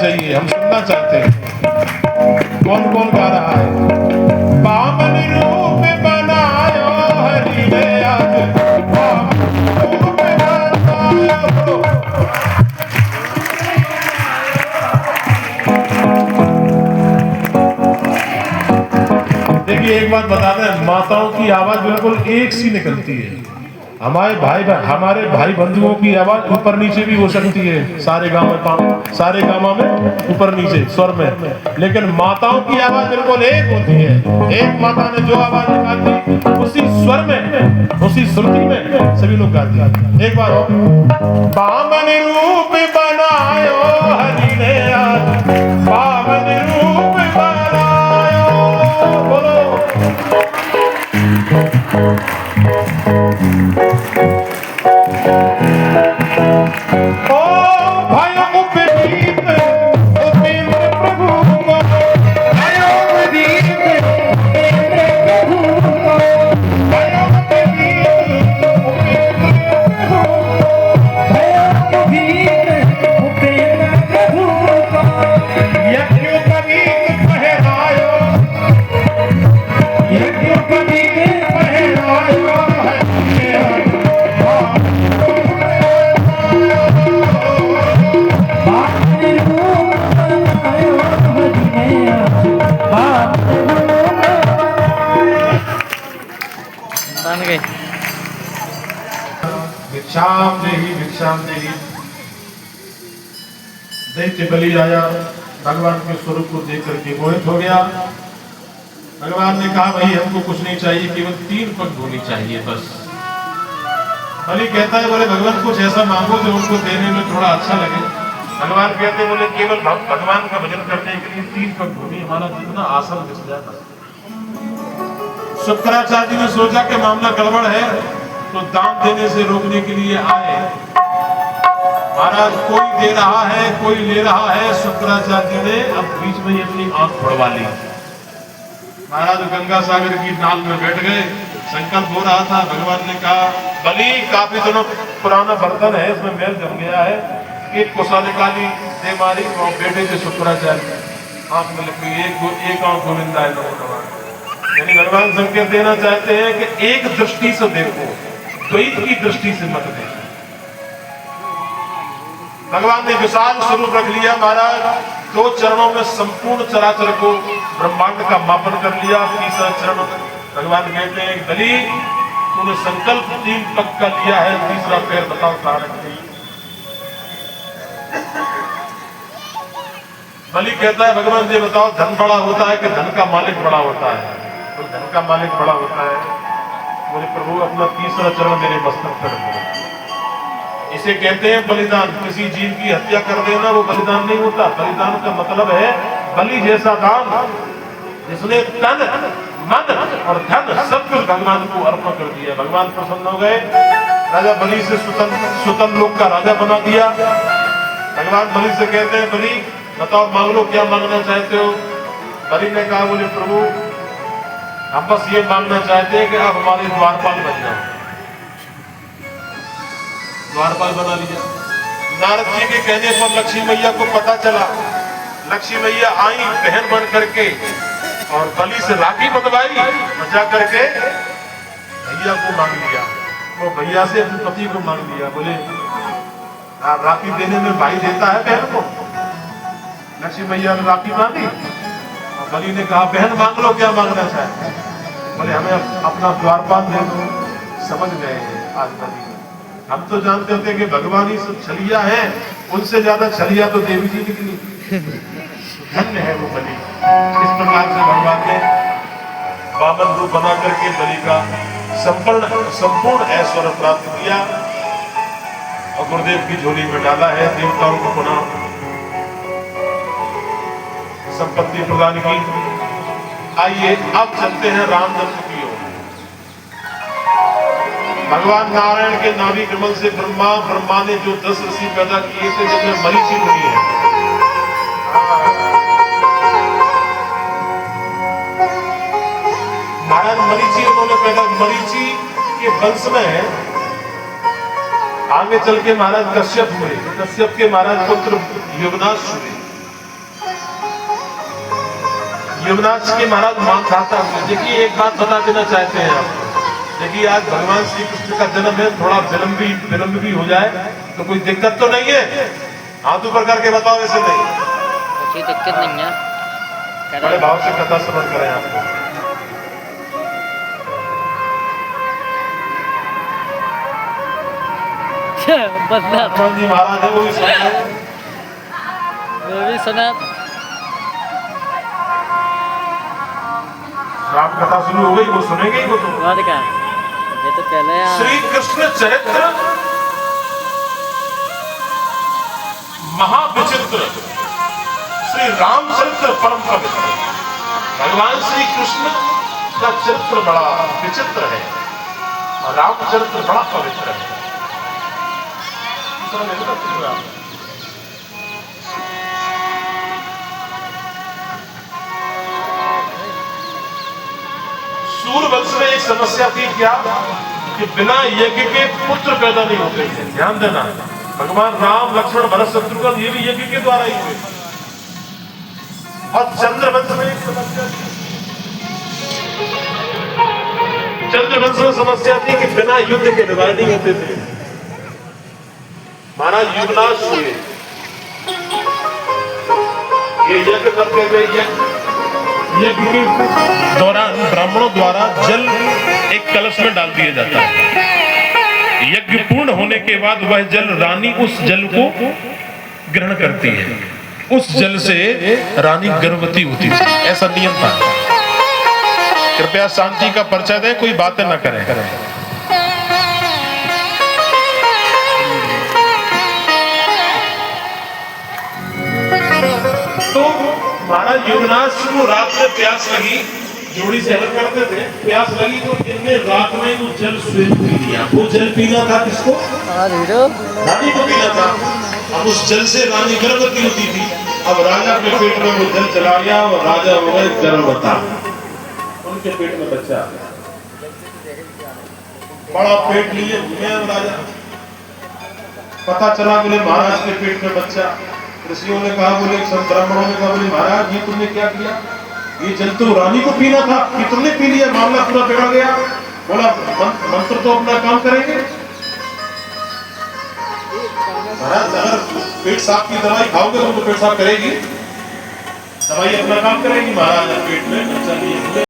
चाहिए, हम सुनना चाहते हैं। कौन कौन गा रहा है? बामन रूप बनायो हरि ने आज, बामन रूप बनायो। देखिए एक बात बता दें, माताओं की आवाज बिल्कुल एक सी निकलती है। हमारे भाई बंधुओं की आवाज ऊपर नीचे भी हो सकती है, सारे गामा में ऊपर नीचे स्वर में, लेकिन माताओं की आवाज बिल्कुल एक होती है। एक माता ने जो आवाज निकाली उसी स्वर में, उसी श्रुति में सभी लोग गाते हैं। एक बार और, बामन रूप बनायो हरि ने आज, बामन रूप बनायो। बोलो भिक्षाम देहि। दैत्य बलि राजा भगवान के स्वरूप को देख करके मोहित हो गया। भगवान ने कहा भाई हमको कुछ नहीं चाहिए, केवल 3 पग भूमि चाहिए बस। बलि कहता है बोले भगवान कुछ ऐसा मांगो जो उनको देने में थोड़ा अच्छा लगे। भगवान कहते बोले केवल भगवान का भजन करने के लिए 3 पग भूमि, हमारा जितना आसन बिछ जाता। शुक्राचार्य ने सोचा कि मामला गड़बड़ है, तो दान देने से रोकने के लिए आए। महाराज कोई दे रहा है कोई ले रहा है, शुक्राचार्य ने अब बीच में ही अपनी आंख फोड़वा ली। महाराज गंगा सागर की नाल में बैठ गए, संकल्प हो रहा था। भगवान ने कहा बलि काफी दिनों पुराना बर्तन है, इसमें मैल जम गया है, एक कोसा निकाली दे मारी और बेटे से शुक्राचार्य आंख में लग गई। एक आंख गोविंदा है नमो। यानी भगवान संकेत देना चाहते हैं कि एक दृष्टि से देखो, द्वैत की दृष्टि से मत देखो। भगवान ने विशाल स्वरूप रख लिया। महाराज 2 चरणों में संपूर्ण चराचर को ब्रह्मांड का मापन कर लिया। तीसरा चरण भगवान कहते हैं बलि तूने संकल्प 3 पग का लिया है, तीसरा पैर बताओ कहां रखी। बलि कहता है भगवान जी बताओ धन बड़ा होता है कि धन का मालिक बड़ा होता है? तो धन का मालिक बड़ा होता है। बोले प्रभु अपना तीसरा चरण मेरे मस्तक पर रखो। इसे कहते हैं बलिदान। किसी जीव की हत्या कर देना वो बलिदान नहीं होता। बलिदान का मतलब है बलि जैसा दान जिसने तन मन और धन सब कुछ भगवान को अर्पण कर दिया। भगवान प्रसन्न हो गए, राजा बलि से सुतन लोक का राजा बना दिया। भगवान बलि से कहते हैं बलि बताओ मांग लो, क्या मांगना चाहते हो? बलि ने कहा बोले प्रभु हम बस ये मांगना चाहते हैं कि आप हमारे द्वारपाल बन जाओ। द्वारपाल बना लिया। नारद जी के कहने पर लक्ष्मी मैया को पता चला। लक्ष्मी मैया आई बहन बन करके और बलि से राखी बंधवाई, बचा करके भैया को मांग लिया। वो भैया से अपने पति को मांग लिया। बोले राखी देने में भाई देता है बहन को। लक्ष्मी मैया ने राखी मांगी और बलि ने कहा बहन मांग लो, क्या मांगना चाहते हैं? बोले हमें अपना द्वारपाल दे दो। समझ गए आज बलि। हम तो जानते थे कि भगवान ही सब छलिया है, उनसे ज्यादा छलिया तो देवी जी निकली। धन्य है वो बलि। इस प्रकार से भगवान ने बामन रूप बना करके बलि का संपूर्ण ऐश्वर्य प्राप्त किया और गुरुदेव की झोली में डाला है। देवताओं को पुनः संपत्ति प्रदान की। आइए अब चलते हैं राम जन्म की ओर। भगवान नारायण के नाभि कमल से ब्रह्मा ने जो 10 ऋषि पैदा किए थे, जिसमें मरीचि मुनि है। महाराज मरीचि उन्होंने पैदा, मरीचि के वंश में आगे चल के महाराज कश्यप हुए। कश्यप के महाराज पुत्र योगनाथ हुए। युवराज के महाराज मान खाता हूँ। देखिए एक बात बता देना चाहते हैं आपको। देखिए आज भगवान श्री कृष्ण का जन्म है, थोड़ा विलंब भी हो जाए तो कोई दिक्कत तो नहीं है? हाथ ऊपर करके बताओ ऐसे नहीं, कोई दिक्कत नहीं है। बड़े भाव से कथा श्रवण करें आपको। बंदा जी महाराज है वो भी सुना है, वो भी सुना। राम कथा शुरू हो गई, वो सुनेंगे ही वो तो। और क्या, ये तो पहले श्री कृष्ण चरित्र महाविचित्र, श्री रामचरित्र परम पवित्र। भगवान श्री कृष्ण का चरित्र बड़ा विचित्र है और रामचरित्र बड़ा पवित्र है। सूर्यवंश में एक समस्या थी क्या कि बिना यज्ञ के पुत्र पैदा नहीं होते थे। ध्यान देना, भगवान राम लक्ष्मण भरत शत्रुघ्न ये भी यज्ञ के द्वारा ही हुए। और चंद्रवंश में एक समस्या थी, चंद्रवंश में समस्या थी कि बिना युद्ध के विवाह नहीं होते थे। महाराज युवनाश हुए, ये यज्ञ करते हुए यज्ञ के दौरान ब्राह्मणों द्वारा जल एक कलश में डाल दिया जाता है। यज्ञ पूर्ण होने के बाद वह जल रानी उस जल को ग्रहण करती है। उस जल से रानी गर्भवती होती थी, ऐसा नियम था। कृपया शांति का परिचय दें, कोई बातें न करें। तो महाराज युवनाश को रात में प्यास लगी, जोड़ी से हल करते थे, प्यास लगी तो इनने रात में वो जल स्वयं पी लिया। वो जल पीना था किसको? रानी को पीना था। अब उस जल से रानी गर्भवती होती थी। अब राजा के पेट में वो जल चला गया और राजा हो गए गर्भवता। उनके पेट में बच्चा आ गया, बड़ा पेट लिए घूमे राजा। पता चला बोले महाराज के पेट में बच्चा। ऋषियों ने कहा, बोले सब ब्राह्मणों ने कहा, बोले महाराज ये तुमने क्या किया? ये जल तो रानी को पीना था, कि तुमने पी लिया, मामला पूरा बिगड़ गया। बोला मंत्र तो अपना काम करेंगे। महाराज अगर पेट साफ की दवाई खाओगे तो पेट साफ करेगी, दवाई अपना काम करेगी। महाराज पेट में बच्चा लिए